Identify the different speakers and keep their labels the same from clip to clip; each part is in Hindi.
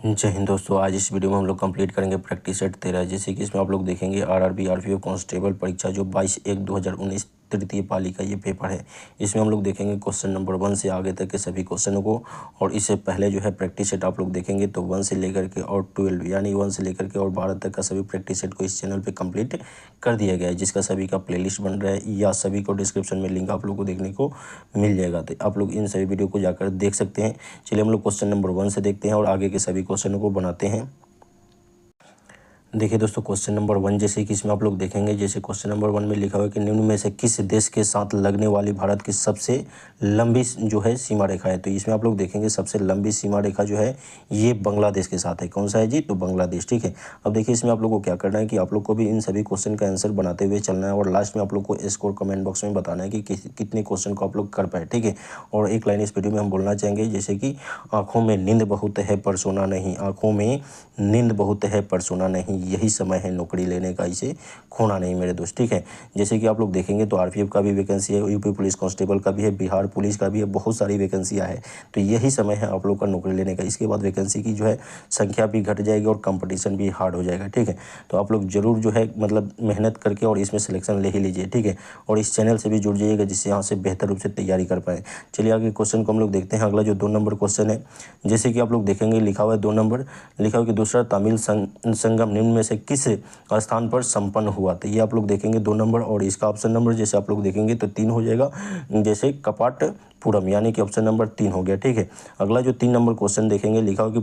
Speaker 1: जय हिंद दोस्तों। आज इस वीडियो में हम लोग कंप्लीट करेंगे प्रैक्टिस सेट 13, जैसे कि इसमें आप लोग देखेंगे आरआरबी आरपीएफ कांस्टेबल परीक्षा जो 22/1/2019 तृतीय पाली का ये पेपर है। इसमें हम लोग देखेंगे क्वेश्चन नंबर 1 से आगे तक के सभी क्वेश्चनों को, और इससे पहले जो है प्रैक्टिस सेट आप लोग देखेंगे तो 1 से लेकर के और 12 यानी 1 से लेकर के और 12 तक का सभी प्रैक्टिस सेट को इस चैनल पे कंप्लीट कर दिया गया है, जिसका सभी का प्लेलिस्ट बन रहा है या सभी को डिस्क्रिप्शन में लिंक आप लोग को देखने को मिल जाएगा। तो आप लोग इन सभी वीडियो को जाकर देख सकते हैं। चलिए हम लोग क्वेश्चन नंबर 1 से देखते हैं और आगे के सभी क्वेश्चनों को बनाते हैं। देखिए दोस्तों, क्वेश्चन नंबर 1 जैसे कि इसमें आप लोग देखेंगे, जैसे क्वेश्चन नंबर 1 में लिखा हुआ है कि निम्न में से किस देश के साथ लगने वाली भारत की सबसे लंबी जो है सीमा रेखा है। तो इसमें आप लोग देखेंगे सबसे लंबी सीमा रेखा जो है ये बांग्लादेश के साथ है। कौन सा है जी? तो बांग्लादेश। ठीक है, अब देखिए इसमें आप लोग को क्या करना है कि आप लोग को भी इन सभी क्वेश्चन का आंसर बनाते हुए चलना है, और लास्ट में आप लोग को स्कोर कमेंट बॉक्स में बताना है कि कितने क्वेश्चन को आप लोग कर पाए। ठीक है, और एक लाइन इस वीडियो में हम बोलना चाहेंगे, जैसे कि आंखों में नींद बहुत है पर सोना नहीं, आंखों में नींद बहुत है पर सोना नहीं, यही समय है नौकरी लेने का, इसे खोना नहीं मेरे दोस्त। ठीक है, जैसे कि आप लोग देखेंगे तो आरपीएफ का भी वैकेंसी है, यूपी पुलिस कांस्टेबल का भी है, बिहार पुलिस का भी है, बहुत सारी वैकेंसियां है। तो यही समय है आप लोग का नौकरी लेने का। इसके बाद वैकेंसी की जो है संख्या भी घट जाएगी और कंपटीशन भी हार्ड हो जाएगा। ठीक है, तो आप लोग जरूर जो है मतलब मेहनत करके और इसमें सिलेक्शन ले ही लीजिए। ठीक है, और इस चैनल से भी जुड़ जाइएगा जिससे यहाँ से बेहतर रूप से तैयारी कर पाए। चलिए आगे क्वेश्चन को हम लोग देखते हैं। अगला जो 2 नंबर क्वेश्चन है, जैसे कि आप लोग देखेंगे लिखा हुआ है 2 नंबर लिखा हुआ कि दूसरा तमिल संगम निम्न में से किस स्थान पर संपन्न हुआ। तो ये आप लोग देखेंगे 2 नंबर, और इसका ऑप्शन नंबर जैसे आप लोग देखेंगे तो 3 हो जाएगा, जैसे कपाटपुरम, यानी कि ऑप्शन नंबर 3 हो गया। ठीक है, अगला जो 3 नंबर क्वेश्चन देखेंगे लिखा हो कि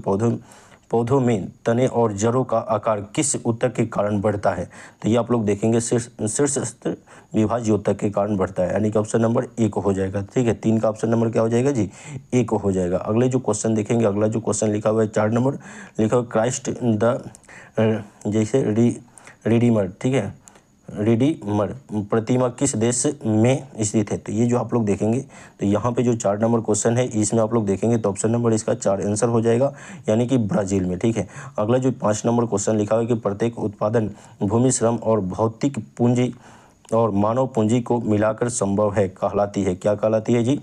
Speaker 1: पौधों में तने और जड़ों का आकार किस ऊतक के कारण बढ़ता है। तो ये आप लोग देखेंगे शीर्षस्थ विभाज्य ऊतक के कारण बढ़ता है, यानी कि ऑप्शन नंबर 1 हो जाएगा। ठीक है, 3 का ऑप्शन नंबर क्या हो जाएगा जी? 1 हो जाएगा। अगले जो क्वेश्चन देखेंगे, अगला जो क्वेश्चन लिखा हुआ है 4 नंबर लिखा हुआ क्राइस्ट द जैसे रिडीमर, ठीक है, रिडीमर प्रतिमा किस देश में स्थित है। तो ये जो आप लोग देखेंगे तो यहाँ पे जो 4 नंबर क्वेश्चन है इसमें आप लोग देखेंगे तो ऑप्शन नंबर इसका 4 आंसर हो जाएगा, यानी कि ब्राज़ील में। ठीक है, अगला जो 5 नंबर क्वेश्चन लिखा हुआ है कि प्रत्येक उत्पादन भूमि श्रम और भौतिक पूंजी और मानव पूंजी को मिलाकर संभव है कहलाती है, क्या कहलाती है जी?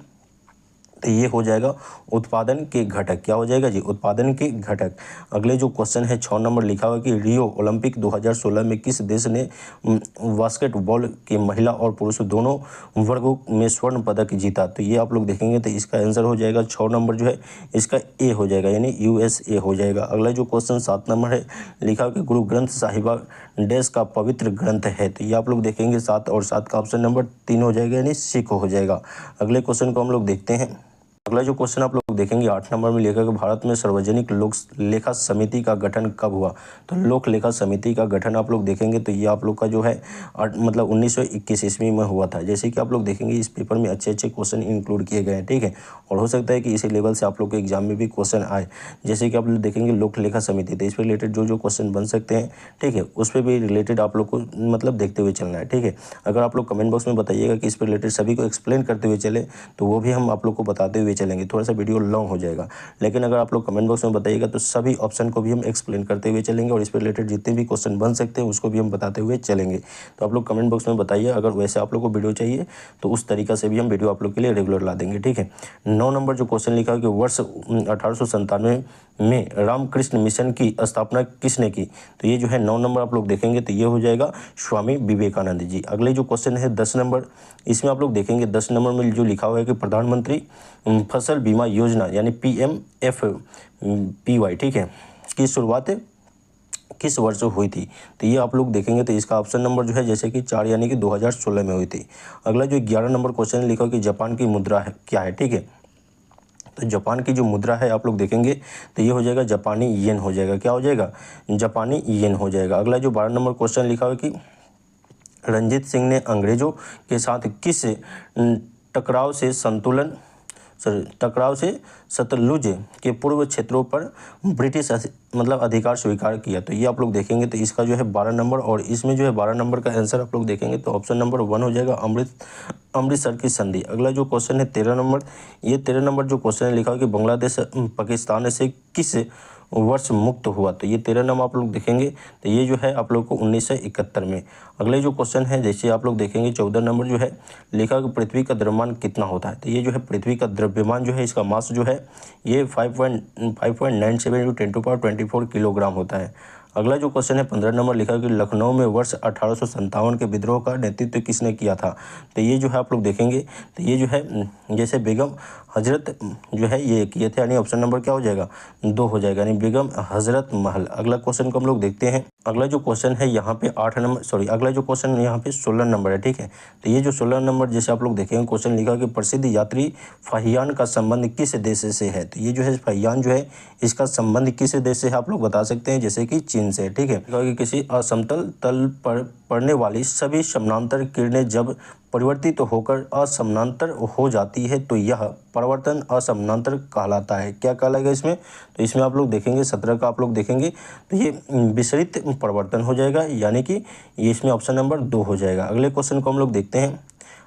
Speaker 1: तो ये हो जाएगा उत्पादन के घटक। क्या हो जाएगा जी? उत्पादन के घटक। अगले जो क्वेश्चन है 6 नंबर लिखा हुआ कि रियो ओलंपिक 2016 में किस देश ने बास्केटबॉल के महिला और पुरुष दोनों वर्गों में स्वर्ण पदक जीता। तो ये आप लोग देखेंगे तो इसका आंसर हो जाएगा 6 नंबर जो है इसका ए हो जाएगा, यानी यूएसए हो जाएगा। अगला जो क्वेश्चन 7 नंबर है लिखा हुआ कि गुरु ग्रंथ साहिबा देश का पवित्र ग्रंथ है। तो ये आप लोग देखेंगे 7, और 7 का ऑप्शन नंबर 3 हो जाएगा, यानी सिख हो जाएगा। अगले क्वेश्चन को हम लोग देखते हैं। अगला जो क्वेश्चन आप लोग देखेंगे 8 नंबर में लिखा कि भारत में सार्वजनिक लोक लेखा समिति का गठन कब हुआ। तो लोक लेखा समिति का गठन आप लोग देखेंगे तो ये आप लोग का जो है मतलब 1921 ईस्वी में हुआ था। जैसे कि आप लोग देखेंगे इस पेपर में अच्छे क्वेश्चन इंक्लूड किए गए हैं। ठीक है, और हो सकता है कि इसी लेवल से आप लोग के एग्जाम में भी क्वेश्चन आए। जैसे कि आप लोग देखेंगे लोक लेखा समिति, तो इस पर रिलेटेड जो क्वेश्चन बन सकते हैं, ठीक है, उस पर भी रिलेटेड आप लोग को मतलब देखते हुए चलना है। ठीक है, अगर आप लोग कमेंट बॉक्स में बताइएगा कि इस पर रिलेटेड सभी को एक्सप्लेन करते हुए चले तो वो भी हम आप लोग को बताते हुए चलेंगे। थोड़ा सा वीडियो लॉन्ग हो जाएगा, लेकिन अगर आप लोग कमेंट बॉक्स में बताइएगा तो सभी ऑप्शन को भी हम एक्सप्लेन करते हुए चलेंगे, और इस पर रिलेटेड जितने भी क्वेश्चन बन सकते हैं उसको भी हम बताते हुए चलेंगे। तो आप लोग कमेंट बॉक्स में बताइए, अगर वैसे आप लोग को वीडियो चाहिए तो उस तरीका से भी हम वीडियो आप लोग के लिए रेगुलर ला देंगे। ठीक है, 9 नंबर जो क्वेश्चन लिखा है कि वर्ष 1897 में रामकृष्ण मिशन की स्थापना किसने की। तो ये जो है 9 नंबर आप लोग देखेंगे तो ये हो जाएगा स्वामी विवेकानंद जी। अगले जो क्वेश्चन है 10 नंबर, इसमें आप लोग देखेंगे 10 नंबर में जो लिखा हुआ है कि प्रधानमंत्री फसल बीमा योजना यानी PMFPY, ठीक है, की शुरुआत किस वर्ष हुई थी। तो ये आप लोग देखेंगे तो इसका ऑप्शन नंबर जो है जैसे कि 4 यानी कि 2016 में हुई थी। अगला जो 11 नंबर क्वेश्चन लिखा कि जापान की मुद्रा है क्या है। ठीक है, तो जापान की जो मुद्रा है आप लोग देखेंगे तो ये हो जाएगा जापानी येन हो जाएगा। क्या हो जाएगा? जापानी येन हो जाएगा। अगला जो 12 नंबर क्वेश्चन लिखा है कि रंजीत सिंह ने अंग्रेजों के साथ किस टकराव से सतलुज के पूर्व क्षेत्रों पर ब्रिटिश मतलब अधिकार स्वीकार किया। तो ये आप लोग देखेंगे तो इसका जो है 12 नंबर, और इसमें जो है 12 नंबर का आंसर आप लोग देखेंगे तो ऑप्शन नंबर 1 हो जाएगा, अमृतसर की संधि। अगला जो क्वेश्चन है 13 नंबर, ये 13 नंबर जो क्वेश्चन है लिखा है कि बांग्लादेश पाकिस्तान से किस वर्ष मुक्त हुआ? तो ये 13 नंबर आप लोग देखेंगे तो ये जो है आप लोग को 1971 में। अगले जो क्वेश्चन है जैसे आप लोग देखेंगे 14 नंबर जो है लिखा कि पृथ्वी का द्रव्यमान कितना होता है? तो ये जो है पृथ्वी का द्रव्यमान जो है इसका मास जो है ये 5.97 × 10⁻24 किलोग्राम होता है। अगला जो क्वेश्चन है 15 नंबर लिखा कि लखनऊ में वर्ष 1857 के विद्रोह का नेतृत्व किसने किया था? तो ये जो है आप लोग देखेंगे तो ये जो है जैसे बेगम हजरत जो है ये किए थे, यानी ऑप्शन नंबर क्या हो जाएगा 2 हो जाएगा, यानी बेगम हजरत महल। अगला क्वेश्चन को हम लोग देखते हैं। अगला जो क्वेश्चन है यहाँ पे 8 नंबर अगला जो क्वेश्चन यहाँ पे 16 नंबर है, ठीक है। तो ये जो 16 नंबर जैसे आप लोग देखेंगे क्वेश्चन लिखा कि प्रसिद्ध यात्री फाहियान का संबंध किस देश से है? तो ये जो है फाहियान जो है इसका संबंध किस देश से है आप लोग बता सकते हैं, जैसे कि चीन से, ठीक है। कि किसी असमतल तल पर पड़ने वाली सभी समानांतर किरणें जब परिवर्तित होकर असमानांतर हो जाती है तो यह परिवर्तन असमानांतर कहलाता है। क्या कहलाएगा इसमें? तो इसमें आप लोग देखेंगे 17 का आप लोग देखेंगे तो ये विसरित परिवर्तन हो जाएगा, यानी कि ये इसमें ऑप्शन नंबर 2 हो जाएगा। अगले क्वेश्चन को हम लोग देखते हैं।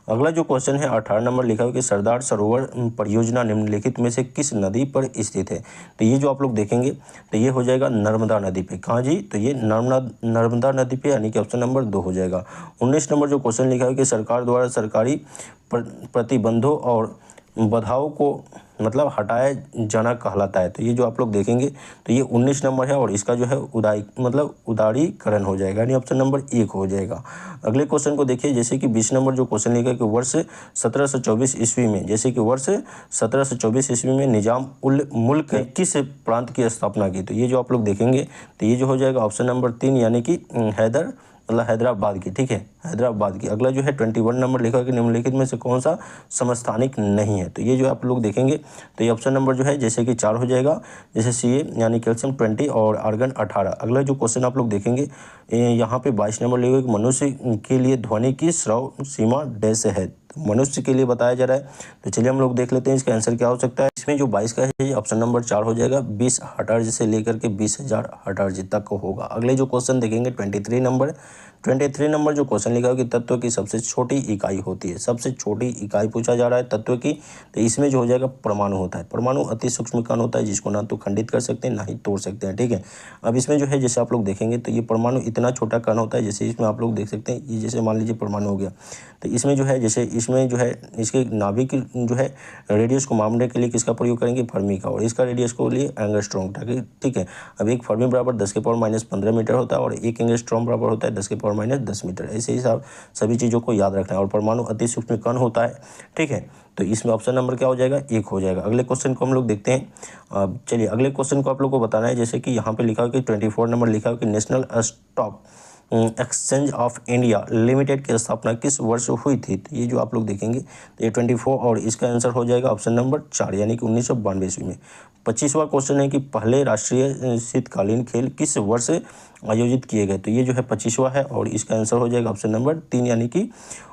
Speaker 1: अगला जो क्वेश्चन है 18 नंबर लिखा है कि सरदार सरोवर परियोजना निम्नलिखित में से किस नदी पर स्थित है? तो ये जो आप लोग देखेंगे तो ये हो जाएगा नर्मदा नदी पे। कहाँ जी? तो ये नर्मदा नदी पे, यानी कि ऑप्शन नंबर 2 हो जाएगा। 19 नंबर जो क्वेश्चन लिखा है कि सरकार द्वारा सरकारी प्रतिबंधों और बाधाओं को मतलब हटाया जाना कहलाता है। तो ये जो आप लोग देखेंगे तो ये 19 नंबर है और इसका जो है उदारीकरण हो जाएगा, यानी ऑप्शन नंबर 1 हो जाएगा। अगले क्वेश्चन को देखिए जैसे कि 20 नंबर जो क्वेश्चन लिखा है कि वर्ष 1724 ईस्वी में, जैसे कि वर्ष 1724 ईस्वी में निजाम उल मुल्क किस प्रांत की स्थापना की? तो ये जो आप लोग देखेंगे तो ये जो हो जाएगा ऑप्शन नंबर 3, यानी कि हैदराबाद की, ठीक है, हैदराबाद की। अगला जो है 21 नंबर लिखा कि निम्नलिखित में से कौन सा समस्थानिक नहीं है? तो ये जो आप लोग देखेंगे तो ये ऑप्शन नंबर जो है जैसे कि 4 हो जाएगा, जैसे Ca यानी कैल्शियम 20 और आर्गन 18। अगला जो क्वेश्चन आप लोग देखेंगे यहाँ पे 22 नंबर लिखा कि मनुष्य के लिए ध्वनि की श्रव सीमा डैश है? तो मनुष्य के लिए बताया जा रहा है। तो चलिए हम लोग देख लेते हैं इसका आंसर क्या हो सकता है। इसमें जो 22 का है ऑप्शन नंबर 4 हो जाएगा, 20 हर्ट्ज से लेकर के 20,000 हर्ट्ज तक होगा। अगले जो क्वेश्चन देखेंगे 23 नंबर जो क्वेश्चन लिखा है कि तत्व की सबसे छोटी इकाई होती है। सबसे छोटी इकाई पूछा जा रहा है तत्व की, तो इसमें जो हो जाएगा परमाणु होता है। परमाणु अति सूक्ष्म कण होता है जिसको ना तो खंडित कर सकते हैं ना ही तोड़ सकते हैं, ठीक है। अब इसमें जो है जैसे आप लोग देखेंगे तो ये परमाणु इतना छोटा कण होता है, जैसे इसमें आप लोग देख सकते हैं ये जैसे मान लीजिए परमाणु हो गया, तो इसमें जो है जैसे इसमें जो है इसके नाभिक जो है रेडियस को मापने के लिए किसका प्रयोग करेंगे? फर्मी का, और इसका रेडियस को लिए एंगस्ट्रॉम, ठीक है। अब एक फर्मी बराबर 10⁻⁻15 मीटर होता है और एक एंगस्ट्रॉम बराबर होता है 10⁻⁻10 मीटर। ऐसे ही सभी चीज़ों को याद रखना है। और परमाणु अति सूक्ष्म कण होता है, ठीक है। तो इसमें ऑप्शन नंबर क्या हो जाएगा? 1 हो जाएगा। अगले क्वेश्चन को हम लोग देखते हैं। चलिए अगले क्वेश्चन को आप लोग को बताना है, जैसे कि यहाँ पे लिखा है कि 24 नंबर लिखा है कि national stock exchange of India limited की स्थापना किस वर्ष हुई थी? तो ये जो आप लोग देखेंगे तो ये 24 और इसका आंसर हो जाएगा ऑप्शन नंबर 4, यानी कि 1992 ईस्वी में। 25वां क्वेश्चन है कि पहले राष्ट्रीय शीतकालीन खेल किस वर्ष आयोजित किए गए? तो ये जो है 25वां है और इसका आंसर हो जाएगा ऑप्शन नंबर 3, यानी कि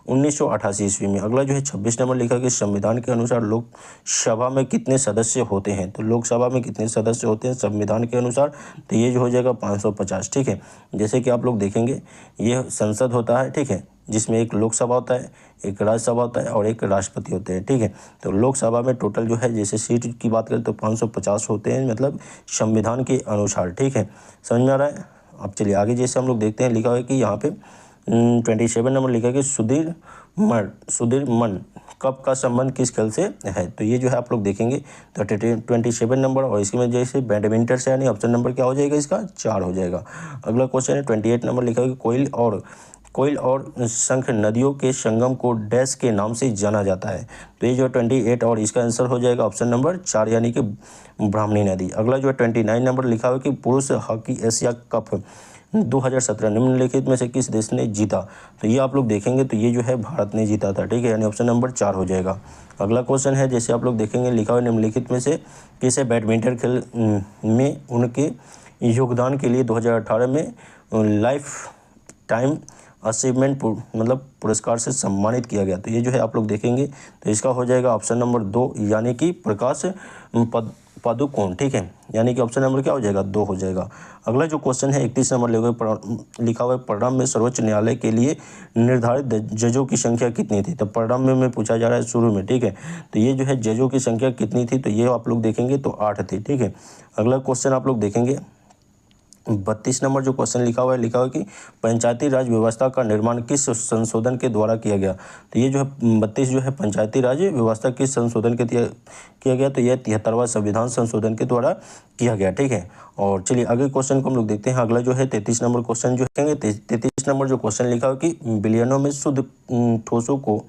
Speaker 1: 1988 ईस्वी में। अगला जो है 26 नंबर लिखा कि संविधान के अनुसार लोकसभा में कितने सदस्य होते हैं? तो लोकसभा में कितने सदस्य होते हैं संविधान के अनुसार? तो ये जो हो जाएगा 550, ठीक है। जैसे कि आप लोग देखेंगे ये संसद होता है, ठीक है, जिसमें एक लोकसभा होता है, एक राज्यसभा होता है और एक राष्ट्रपति होते हैं, ठीक है। तो लोकसभा में टोटल जो है जैसे सीट की बात करें तो 550 होते हैं, मतलब संविधान के अनुसार, ठीक है। समझ में आ रहा है? अब चलिए आगे जैसे हम लोग देखते हैं, लिखा है कि यहाँ पे 27 नंबर लिखा है कि सुधीरमन कप का संबंध किस खेल से है? तो ये जो है आप लोग देखेंगे तो 27 नंबर और इसके में जैसे बैडमिंटन से, यानी ऑप्शन नंबर क्या हो जाएगा इसका? 4 हो जाएगा। अगला क्वेश्चन है 28 नंबर लिखा है कि कोयल और शंख नदियों के संगम को डैश के नाम से जाना जाता है? तो ये जो 28 और इसका आंसर हो जाएगा ऑप्शन नंबर 4, यानी कि ब्राह्मणी नदी। अगला जो है 29 नंबर लिखा हुआ कि पुरुष हॉकी एशिया कप 2017 निम्नलिखित में से किस देश ने जीता? तो ये आप लोग देखेंगे तो ये जो है भारत ने जीता था, ठीक है, यानी ऑप्शन नंबर 4 हो जाएगा। अगला क्वेश्चन है जैसे आप लोग देखेंगे लिखा हुआ निम्नलिखित में से किसे बैडमिंटन खेल में उनके योगदान के लिए 2018 में लाइफ टाइम अचीवमेंट मतलब पुरस्कार से सम्मानित किया गया? तो ये जो है आप लोग देखेंगे तो इसका हो जाएगा ऑप्शन नंबर 2, यानी कि पादुकोण, ठीक है, यानी कि ऑप्शन नंबर क्या हो जाएगा 2 हो जाएगा। अगला जो क्वेश्चन है 31 नंबर लिखा हुआ है परिणाम में सर्वोच्च न्यायालय के लिए निर्धारित जजों की संख्या कितनी थी। तो परिणाम में पूछा जा रहा है शुरू में, ठीक है। तो ये जो है जजों की संख्या कितनी थी, तो ये आप लोग देखेंगे तो 8 थी, ठीक है। अगला क्वेश्चन आप लोग देखेंगे 32 नंबर जो क्वेश्चन लिखा हुआ है कि पंचायती राज व्यवस्था का निर्माण किस संशोधन के द्वारा किया गया। तो ये जो है 32 जो है पंचायती राज व्यवस्था किस संशोधन के किया गया, तो यह 73वां संविधान संशोधन के द्वारा किया गया, ठीक है। और चलिए अगले क्वेश्चन को हम लोग देखते हैं। अगला जो है 33 नंबर क्वेश्चन जो है 33 नंबर जो क्वेश्चन लिखा है कि विलयनों में शुद्ध ठोसों को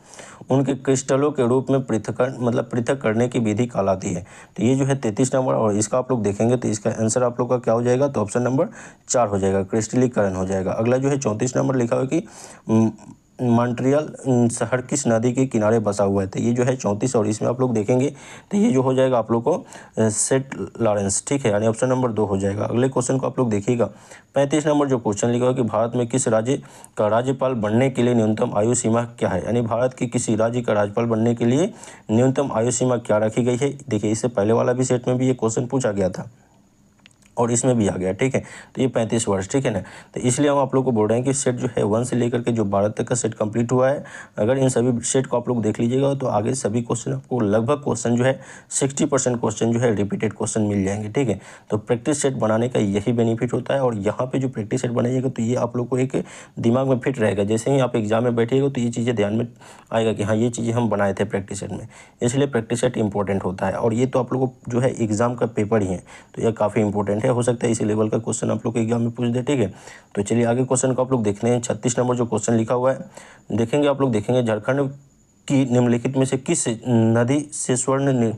Speaker 1: उनके क्रिस्टलों के रूप में पृथक करने की विधि कहलाती है। तो ये जो है 33 नंबर, और इसका आप लोग देखेंगे तो इसका आंसर आप लोग का क्या हो जाएगा, तो ऑप्शन नंबर 4 हो जाएगा, क्रिस्टलीकरण हो जाएगा। अगला जो है 34 नंबर लिखा हुआ है कि मॉन्ट्रियल शहर किस नदी के किनारे बसा हुआ है। तो ये जो है 34, और इसमें आप लोग देखेंगे तो ये जो हो जाएगा आप लोग को सेंट लॉरेंस, ठीक है, यानी ऑप्शन नंबर 2 हो जाएगा। अगले क्वेश्चन को आप लोग देखिएगा 35 नंबर जो क्वेश्चन लिखा हुआ है कि भारत में किस राज्य का राज्यपाल बनने के लिए न्यूनतम आयु सीमा क्या है। यानी भारत के किसी राज्य का राज्यपाल बनने के लिए न्यूनतम आयु सीमा क्या रखी गई है। देखिए इससे पहले वाला भी सेट में भी ये क्वेश्चन पूछा गया था और इसमें भी आ गया, ठीक है। तो ये 35 वर्ष, ठीक है ना। तो इसलिए हम आप लोग को बोल रहे हैं कि सेट जो है 1 से लेकर के जो 12 तक का सेट कंप्लीट हुआ है, अगर इन सभी सेट को आप लोग देख लीजिएगा तो आगे सभी क्वेश्चन आपको लगभग क्वेश्चन जो है 60% क्वेश्चन जो है रिपीटेड क्वेश्चन मिल जाएंगे, ठीक है। तो प्रैक्टिस सेट बनाने का यही बेनिफिट होता है, और यहाँ पर जो प्रैक्टिस सेट बनाइएगा तो ये आप लोग को एक दिमाग में फिट रहेगा। जैसे ही आप एग्जाम में बैठिएगा तो ये चीज़ें ध्यान में आएगा कि हाँ ये चीज़ें हम बनाए थे प्रैक्टिस सेट में, इसलिए प्रैक्टिस सेट इंपॉर्टेंट होता है। और ये तो आप लोग को जो है एग्जाम का पेपर ही है, तो यह काफ़ी इंपॉर्टेंट है। हो सकता है इसी लेवल का क्वेश्चन आप लोग के एग्जाम में पूछ दे, ठीक है। तो चलिए आगे क्वेश्चन को आप लोग देखने हैं। 36 नंबर जो क्वेश्चन लिखा हुआ है देखेंगे, आप लोग देखेंगे झारखंड की निम्नलिखित में से किस नदी से स्वर्ण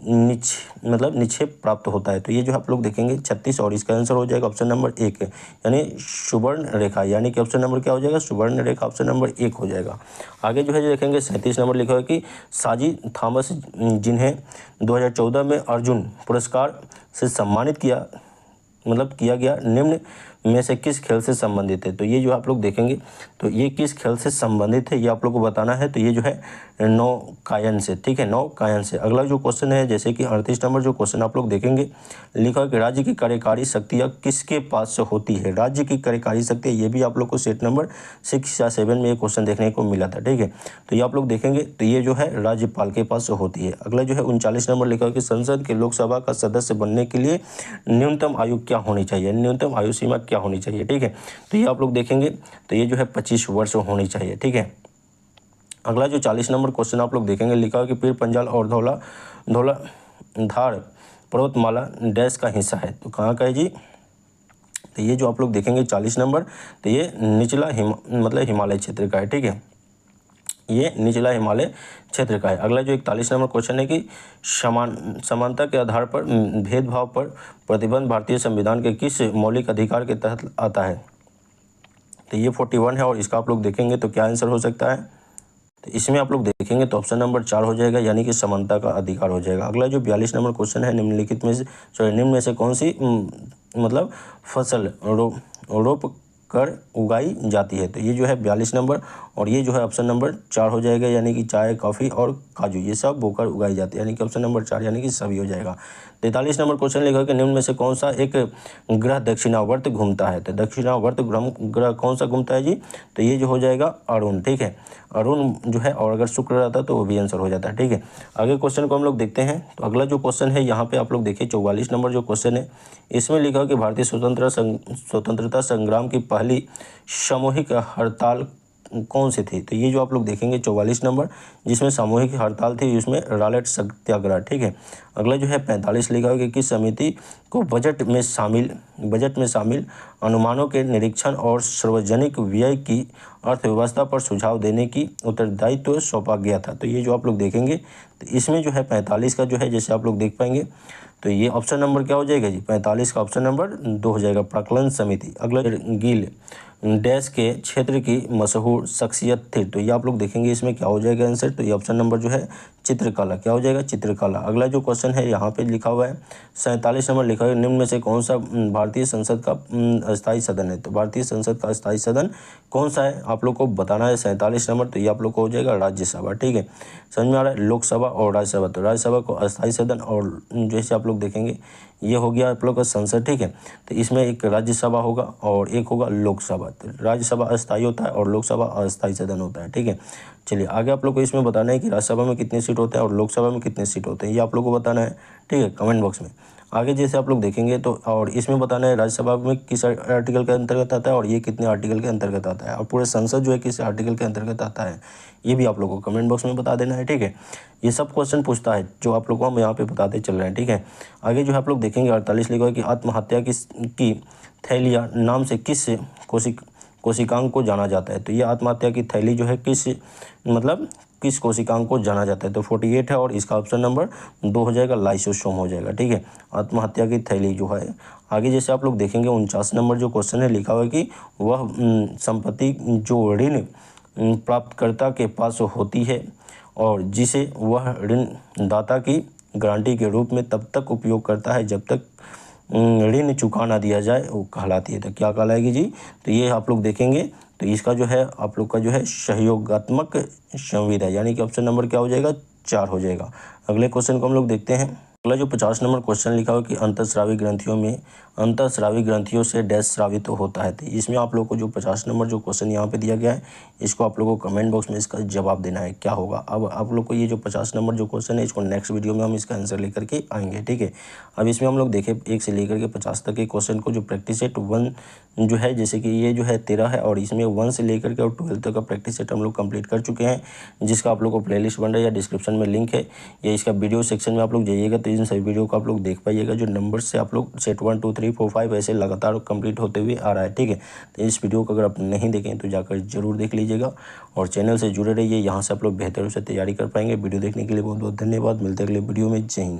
Speaker 1: निक्षेप प्राप्त होता है। तो ये जो आप लोग देखेंगे 36, और इसका आंसर हो जाएगा ऑप्शन नंबर 1, यानी सुवर्ण रेखा, यानी कि ऑप्शन नंबर क्या हो जाएगा, सुवर्ण रेखा, ऑप्शन नंबर 1 हो जाएगा। आगे जो है देखेंगे 37 नंबर लिखा है कि साजी थॉमस जिन्हें 2014 में अर्जुन पुरस्कार से सम्मानित किया गया, निम्न में से किस खेल से संबंधित है। तो ये जो आप लोग देखेंगे तो ये किस खेल से संबंधित है ये आप लोग को बताना है। तो ये जो है नौकायन से, ठीक है, नौकायन से। अगला जो क्वेश्चन है जैसे कि 38 नंबर जो क्वेश्चन आप लोग देखेंगे लिखा है कि राज्य की कार्यकारी शक्तियाँ किसके पास से होती है। राज्य की कार्यकारी शक्तियाँ, ये भी आप लोग को सेट नंबर 6 या 7 में ये क्वेश्चन देखने को मिला था, ठीक है। तो ये आप लोग देखेंगे तो ये जो है राज्यपाल के पास से होती है। अगला जो है 39 नंबर लिखा है कि संसद के लोकसभा का सदस्य बनने के लिए न्यूनतम आयु क्या होनी चाहिए, न्यूनतम आयु सीमा क्या होनी चाहिए, ठीक है। तो ये आप लोग देखेंगे तो ये जो है 25 वर्ष होनी चाहिए, ठीक है। अगला जो 40 नंबर क्वेश्चन आप लोग देखेंगे लिखा है कि पीर पंजाल और धौलाधार पर्वतमाला डैश का हिस्सा है। तो कहाँ का है जी, तो ये जो आप लोग देखेंगे 40 नंबर, तो ये निचला हिमालय क्षेत्र का है, ठीक है, ये निचला हिमालय क्षेत्र का है। अगला जो 41 नंबर क्वेश्चन है कि समानता के आधार पर भेदभाव पर प्रतिबंध भारतीय संविधान के किस मौलिक अधिकार के तहत आता है। तो ये 41 है, और इसका आप लोग देखेंगे तो क्या आंसर हो सकता है। तो इसमें आप लोग देखेंगे तो ऑप्शन नंबर 4 हो जाएगा, यानी कि समानता का अधिकार हो जाएगा। अगला जो 42 नंबर क्वेश्चन है निम्न में से कौन सी फसल रोप कर उगाई जाती है। तो ये जो है 42 नंबर, और ये जो है ऑप्शन नंबर 4 हो जाएगा, यानी कि चाय, कॉफ़ी और काजू ये सब बोकर उगाई जाती है, यानी कि ऑप्शन नंबर 4 यानी कि सभी हो जाएगा। 43 नंबर क्वेश्चन लिखा कि निम्न में से कौन सा एक ग्रह दक्षिणावर्त घूमता है। तो दक्षिणावर्त ग्रह कौन सा घूमता है जी, तो ये जो हो जाएगा अरुण, ठीक है, अरुण जो है, और अगर शुक्र रहता तो वो भी आंसर हो जाता है, ठीक है। आगे क्वेश्चन को हम लोग देखते हैं। तो अगला जो क्वेश्चन है यहाँ पे आप लोग देखिए 44 नंबर जो क्वेश्चन है इसमें लिखा कि भारतीय स्वतंत्रता संग्राम की पहली सामूहिक हड़ताल कौन सी थी। तो ये जो आप लोग देखेंगे 44 नंबर जिसमें सामूहिक हड़ताल थी, उसमें रॉलेट सत्याग्रह, ठीक है। अगला जो है 45 लिखा है कि किस समिति को बजट में शामिल अनुमानों के निरीक्षण और सार्वजनिक व्यय की अर्थव्यवस्था पर सुझाव देने की उत्तरदायित्व सौंपा गया था। तो ये जो आप लोग देखेंगे तो इसमें जो है 45 का जो है जैसे आप लोग देख पाएंगे तो ये ऑप्शन नंबर क्या हो जाएगा जी, 45 का ऑप्शन नंबर 2 हो जाएगा, प्राक्कलन समिति। अगला डैश के क्षेत्र की मशहूर शख्सियत थी। तो ये आप लोग देखेंगे इसमें क्या हो जाएगा आंसर। तो ये ऑप्शन नंबर जो है चित्रकला, क्या हो जाएगा चित्रकला। अगला जो क्वेश्चन है यहाँ पे लिखा हुआ है 47 नंबर लिखा हुआ है, निम्न में से कौन सा भारतीय संसद का अस्थायी सदन है। तो भारतीय संसद का अस्थायी सदन कौन सा है आप लोग को बताना है 47 नंबर। तो ये आप लोग को हो जाएगा राज्यसभा, ठीक है। समझ में आ रहा है, लोकसभा और राज्यसभा। तो राज्यसभा को अस्थायी सदन और जैसे आप लोग देखेंगे ये हो गया आप लोग का संसद, ठीक है। तो इसमें एक राज्यसभा होगा और एक होगा लोकसभा। तो राज्यसभा अस्थायी होता है और लोकसभा अस्थायी सदन होता है, ठीक है। चलिए आगे आप लोग को इसमें बताना है कि राज्यसभा में कितने सीट होते हैं और लोकसभा में कितने सीट होते हैं, ये आप लोग को बताना है, ठीक है, कमेंट बॉक्स में। आगे जैसे आप लोग देखेंगे तो और इसमें बताना है राज्यसभा में किस आर्टिकल के अंतर्गत आता है और ये कितने आर्टिकल के अंतर्गत आता है, और पूरे संसद जो है किस आर्टिकल के अंतर्गत आता है, ये भी आप लोगों को कमेंट बॉक्स में बता देना है, ठीक है। ये सब क्वेश्चन पूछता है जो आप लोग को हम यहाँ पे बताते चल रहे हैं, ठीक है। आगे जो है आप लोग देखेंगे 48 लिखा है कि आत्महत्या की थैलिया नाम से किस कोशिकांग को जाना जाता है। तो ये आत्महत्या की थैली जो है किस कोशिकांग को जाना जाता है। तो 48 है और इसका ऑप्शन नंबर 2 हो जाएगा, लाइसोसोम हो जाएगा, ठीक है। आत्महत्या की थैली जो है। आगे जैसे आप लोग देखेंगे 49 नंबर जो क्वेश्चन है लिखा हुआ है कि वह संपत्ति जो ऋण प्राप्तकर्ता के पास होती है और जिसे वह ऋण दाता की गारंटी के रूप में तब तक उपयोग करता है जब तक ऋण चुका ना दिया जाए, वो कहलाती है। तो क्या कहलाएगी जी। तो ये आप लोग देखेंगे तो इसका जो है आप लोग का जो है सहयोगात्मक संविदा, यानी कि ऑप्शन नंबर क्या हो जाएगा 4 हो जाएगा। अगले क्वेश्चन को हम लोग देखते हैं। अगला जो 50 नंबर क्वेश्चन लिखा हुआ कि अंतःस्रावी ग्रंथियों से डैश स्रावित तो होता है। तो इसमें आप लोग को जो 50 नंबर जो क्वेश्चन यहाँ पे दिया गया है इसको आप लोगों को कमेंट बॉक्स में इसका जवाब देना है क्या होगा। अब आप लोग को ये जो 50 नंबर जो क्वेश्चन है इसको नेक्स्ट वीडियो में हम इसका आंसर लेकर के आएंगे, ठीक है। अब इसमें हम लोग देखें 1 से लेकर के 50 तक के क्वेश्चन को जो प्रैक्टिस सेट 1 जो है, जैसे कि ये जो है 13 है और इसमें 1 से लेकर के और 12 तक का प्रैक्टिस सेट हम लोग कंप्लीट कर चुके हैं, जिसका आप लोग को प्लेलिस्ट बन रहा है या डिस्क्रिप्शन में लिंक है या इसका वीडियो सेक्शन में आप लोग जाइएगा तो इन सभी वीडियो को आप लोग देख पाइएगा। जो नंबर से आप लोग सेट 1 2 3 4 5 ऐसे लगातार कंप्लीट होते हुए आ रहा है, ठीक है। तो इस वीडियो को अगर आप नहीं देखें तो जाकर जरूर देख लीजिएगा और चैनल से जुड़े रहिए, यहाँ से आप लोग बेहतर से तैयारी कर पाएंगे। वीडियो देखने के लिए बहुत बहुत धन्यवाद। मिलते हैं अगले वीडियो में। जय हिंद।